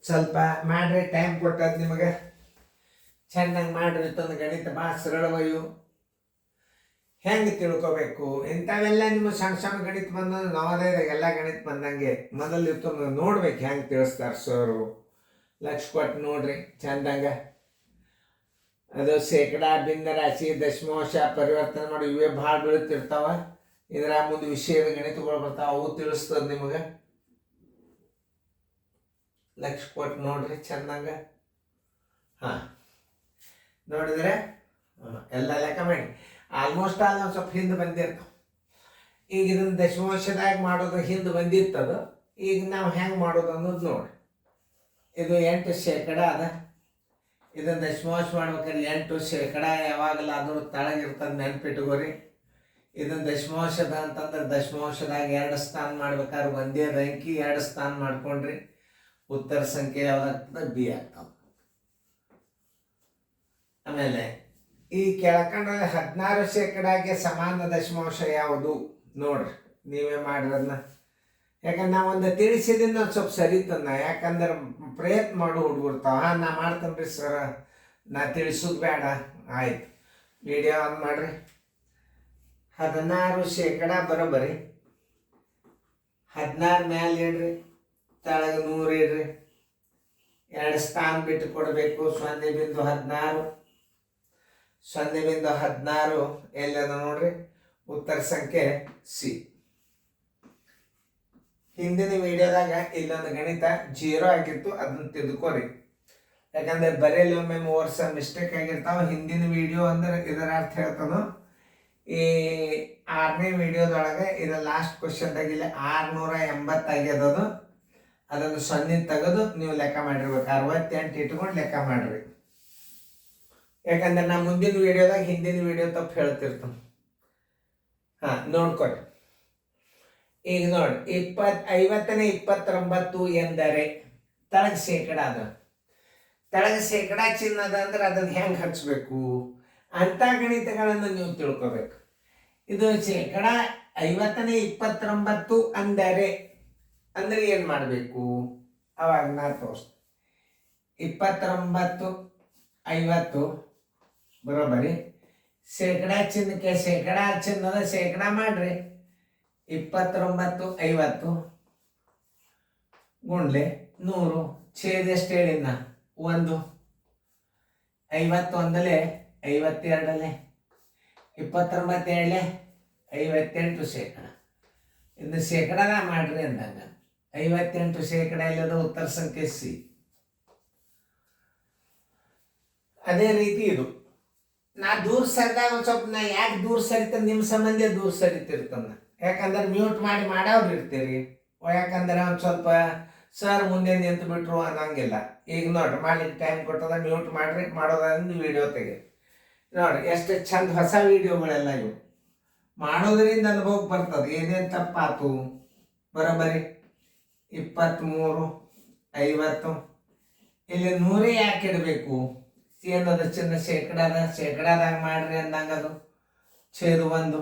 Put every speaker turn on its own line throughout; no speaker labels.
ಸ್ವಲ್ಪ ಮಾಡ್ರಿ, ಟೈಮ್ ಕೊಟ್ಟದ್ ನಿಮಗೆ. ಚೆನ್ನಾಗಿ ಮಾಡ್ರಿ. ತಂದು ಗಣಿತ ಭಾಳ ಸರಳವಾಯು. ಹೆಂಗೆ ತಿಳ್ಕೊಬೇಕು ಇಂಥವೆಲ್ಲ ನಿಮ್ಮ ಸಣ್ಣ ಸಣ್ಣ ಗಣಿತ ಬಂದ ನವೋದಯದಾಗ ಎಲ್ಲ ಗಣಿತ ಬಂದಂಗೆ ಮೊದಲು ಇತ್ತು ನೋಡ್ಬೇಕು ಹೆಂಗೆ ತಿಳಿಸ್ತಾರೆ ಸರು. ಲಕ್ಷ ಕೊಟ್ಟು ನೋಡ್ರಿ ಚಂದಂಗ. ಅದು ಶೇಕಡ, ಭಿನ್ನ ರಾಶಿ, ದಶಮಾಂಶ, ಪರಿವರ್ತನೆ ಮಾಡಿ ಇವೇ ಭಾಳ ಬೀಳುತ್ತಿರ್ತಾವ. ಇದರ ಮುಂದೆ ವಿಷಯದ ಗಣಿತಗಳು ಬರ್ತಾವ, ಅವು ತಿಳಿಸ್ತದ ನಿಮಗೆ. ಲಕ್ಷ ಕೊಟ್ಟು ನೋಡ್ರಿ ಚಂದಂಗ. ಹಾಂ ನೋಡಿದ್ರೆ ಎಲ್ಲ ಲೆಕ್ಕ ಮಾಡಿ ಆಲ್ಮೋಸ್ಟ್ ಆಲ್ ಒಂದು ಸ್ವಲ್ಪ ಹಿಂದೆ ಬಂದಿರ್ತಾವೆ. ಈಗ ಇದನ್ನು ದಶಮಾಂಶದಾಗ ಮಾಡೋದು ಹಿಂದೆ ಬಂದಿರ್ತದ. ಈಗ ನಾವು ಹೆಂಗೆ ಮಾಡೋದು ಅನ್ನೋದು ನೋಡಿ. ಇದು 8 ಶೇಕಡ ಅದ. ಇದನ್ನು ದಶಮಾಂಶ ಮಾಡ್ಬೇಕಾದ್ರೆ 8 ಶೇಕಡ ಯಾವಾಗಲಾದರೂ ತಳಗಿರ್ತದೆ, ನೆನ್ಪಿಟ್ಕೋರಿ. ಇದನ್ನು ದಶಮಾಂಶದ ಅಂತಂದ್ರೆ ದಶಮಾಂಶದಾಗ 2 ಸ್ಥಾನ ಮಾಡ್ಬೇಕಾದ್ರೆ ಒಂದೇ ಅಂಕಿ 2 ಸ್ಥಾನ ಮಾಡ್ಕೊಂಡ್ರಿ ಉತ್ತರ ಸಂಖ್ಯೆ ಯಾವ್ದಾಗ್ತದೆ? ಬಿ ಆಗ್ತದೆ. ಆಮೇಲೆ ಈ ಕೆಳಕಂಡ್ರಲ್ಲಿ 16 ಶೇಕಡಾಗೆ ಸಮಾನ ದಶಮಾಂಶ ಯಾವುದು ನೋಡ್ರಿ, ನೀವೇ ಮಾಡಿರೋದನ್ನ. ಯಾಕಂದ್ರೆ ನಾವೊಂದು ತಿಳಿಸಿದಿಂದ ಒಂದು ಸ್ವಲ್ಪ ಸರಿತನ್ನ, ಯಾಕಂದ್ರೆ ಪ್ರಯತ್ನ ಮಾಡು ಹುಡುಗಿರ್ತಾವ. ನಾ ಮಾಡ್ತೇನೆ ರೀ ಸರ, ನಾ ತಿಳಿಸೋದು ಬೇಡ. ಆಯ್ತು, ವಿಡಿಯೋ ಆನ್ ಮಾಡ್ರಿ. 16 ಶೇಕಡ ಬರೋಬ್ಬರಿ 16 ಮ್ಯಾಲೆ ಇಡ್ರಿ, ತೆಳಗೆ 100 ಇಡ್ರಿ. 2 ಸ್ಥಾನ ಬಿಟ್ಟು ಕೊಡಬೇಕು. 0.16 0.16 ಎಲ್ಲದ ನೋಡ್ರಿ, ಉತ್ತರ ಸಂಖ್ಯೆ ಸಿ. ಹಿಂದಿನ ವಿಡಿಯೋದಾಗ ಇಲ್ಲೊಂದು ಗಣಿತ 0 ಆಗಿತ್ತು, ಅದನ್ನ ತಿದ್ಕೋರಿ. ಯಾಕಂದ್ರೆ ಬರೆಯಲ್ಲಿ ಒಮ್ಮೆ 3 ವರ್ಷ ಮಿಸ್ಟೇಕ್ ಆಗಿರ್ತಾವ. ಹಿಂದಿನ ವಿಡಿಯೋ ಅಂದ್ರೆ ಇದರ ಅರ್ಥ ಹೇಳ್ತಾನೋ. ಈ 6ನೇ ವಿಡಿಯೋದೊಳಗೆ ಇದು ಲಾಸ್ಟ್ ಕ್ವಶನ್ದಾಗ ಇಲ್ಲಿ 680 ಆಗ್ಯದದು. ಅದನ್ನು 0 ತೆಗೆದು ನೀವು ಲೆಕ್ಕ ಮಾಡಿರ್ಬೇಕು. 68 ಇಟ್ಕೊಂಡು ಲೆಕ್ಕ ಮಾಡ್ರಿ. ಯಾಕಂದ್ರೆ ನಾ ಮುಂದಿನ ವಿಡಿಯೋದಾಗ ಹಿಂದಿನ ವಿಡಿಯೋ ತಪ್ಪು ಹೇಳ್ತಿರ್ತಾನೆ. ಹಾಂ ನೋಡ್ಕೊರಿ. ಈಗ ನೋಡಿ 50ನೇ 29 ಎಂದರೆ ತಳಗ ಶೇಕಡ ಅದ. ತಳಗ ಶೇಕಡ ಚಿಹ್ನ ಅದ ಅಂದ್ರೆ ಅದನ್ನು ಹೆಂಗೆ ಹಚ್ಚಬೇಕು ಅಂತ ಗಣಿತಗಳನ್ನು ನೀವು ತಿಳ್ಕೊಬೇಕು. ಇದು ಶೇಕಡ 50ನೇ 29 ಅಂದರೆ ಏನು ಮಾಡಬೇಕು ಅವಾಗ ನಾ ತೋರಿಸ್ತೀನಿ. 29 50 ಬರೋಬ್ಬರಿ ಶೇಕಡ ಚಿಹ್ನಕ್ಕೆ ಶೇಕಡ ಚಿಹ್ನದ ಶೇಕಡ ಮಾಡ್ರಿ. 29 50 ಗುಂಡ್ಲೆ 100 ಛೇದ ಎಷ್ಟು ಹೇಳಿದ್ನ 1. 51 52 29 58 ಶೇಕಡ. ಇನ್ನು ಶೇಕಡದ ಮಾಡ್ರಿ ಅಂದಾಗ 58 ಶೇಕಡ ಇಲ್ಲದ ಉತ್ತರ ಸಂಖ್ಯೆ ಸಿ. ಅದೇ ರೀತಿ ಇದು ನಾ ದೂರ ಸರಿದಾಗ ಒಂದು ಸ್ವಲ್ಪ ನಾ ಯಾಕೆ ದೂರ ಸರಿತಾನೆ, ನಿಮ್ಮ ಸಂಬಂಧ ದೂರ ಸರಿತಿರ್ತಾನ. ಯಾಕಂದ್ರೆ ಮ್ಯೂಟ್ ಮಾಡಿ ಮಾಡೋರು ಇರ್ತೀರಿ. ಯಾಕಂದ್ರೆ ಒಂದು ಸ್ವಲ್ಪ ಸರ್ ಮುಂದೆ ನಿಂತು ಬಿಟ್ರು ಅನ್ನಂಗಿಲ್ಲ. ಈಗ ನೋಡ್ರಿ ಮಾಡ್ಲಿಕ್ಕೆ ಟೈಮ್ ಕೊಟ್ಟದ, ಮ್ಯೂಟ್ ಮಾಡ್ರಿ. ಮಾಡೋದ್ರಿಂದ ವಿಡಿಯೋ ತೆಗಿ ನೋಡ್ರಿ ಎಷ್ಟು ಚಂದ ಹೊಸ ವಿಡಿಯೋಗಳೆಲ್ಲ ಇವು. ಮಾಡೋದ್ರಿಂದ ಅನುಭವಕ್ಕೆ ಬರ್ತದೆ ಏನೇನು ತಪ್ಪಾತು. ಬರೋಬ್ಬರಿ 23 50 ಇಲ್ಲಿ 100 ಯಾಕೆ ಇಡಬೇಕು? ಏನದ ಚಿನ್ನ ಶೇಕಡದ ಶೇಕಡದಾಗ ಮಾಡ್ರಿ ಅಂದಂಗ ಅದು ಛೇದ 1.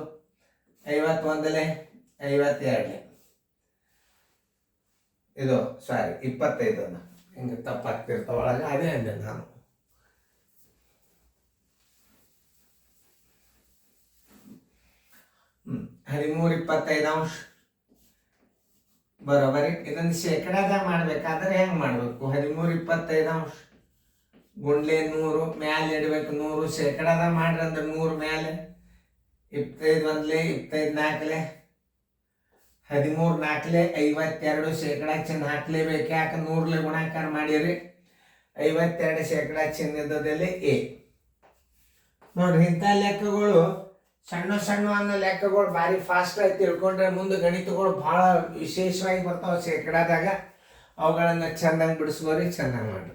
51 52 ಇದು ಸಾರಿ 25 ಹಿಂಗೆ ತಪ್ಪಾಗ್ತಿರ್ತಾವ ಒಳಗೆ. ಅದೇ ಅಂದೆ ನಾನು. ಹ್ಞೂ 13 25 ಬರೋಬರಿ. ಇದನ್ನು ಶೇಕಡದಾಗ ಮಾಡ್ಬೇಕಾದ್ರೆ ಹೆಂಗೆ ಮಾಡಬೇಕು? 13 25 ಗುಂಡ್ಲೆ 100 ಮ್ಯಾಲೆ ಇಡಬೇಕು. 100 ಶೇಕಡದಾಗ ಮಾಡ್ರಿ ಅಂದ್ರೆ 100 ಮ್ಯಾಲೆ 25 25 4 13 4 52 ಶೇಕಡ ಚಿಹ್ನೆ ಹಾಕ್ಲೇಬೇಕು. ಯಾಕೆ 100 ಗುಣಾಕಾರ ಮಾಡಿರಿ. 52 ಶೇಕಡ ಚಿಹ್ನೆ ಇದ್ದದಲ್ಲಿ ಎ. ನೋಡ್ರಿ ಇಂಥ ಲೆಕ್ಕಗಳು ಸಣ್ಣ ಸಣ್ಣ ಅನ್ನೋ ಲೆಕ್ಕಗಳು ಭಾರಿ ಫಾಸ್ಟ್ ಆಗಿ ತಿಳ್ಕೊಂಡ್ರೆ ಮುಂದೆ ಗಣಿತಗಳು ಭಾಳ ವಿಶೇಷವಾಗಿ ಬರ್ತಾವೆ ಶೇಕಡಾದಾಗ. ಅವುಗಳನ್ನು ಚೆನ್ನಾಗಿ ಬಿಡಿಸ್ಕೋರಿ, ಚೆನ್ನಾಗಿ ಮಾಡ್ರಿ.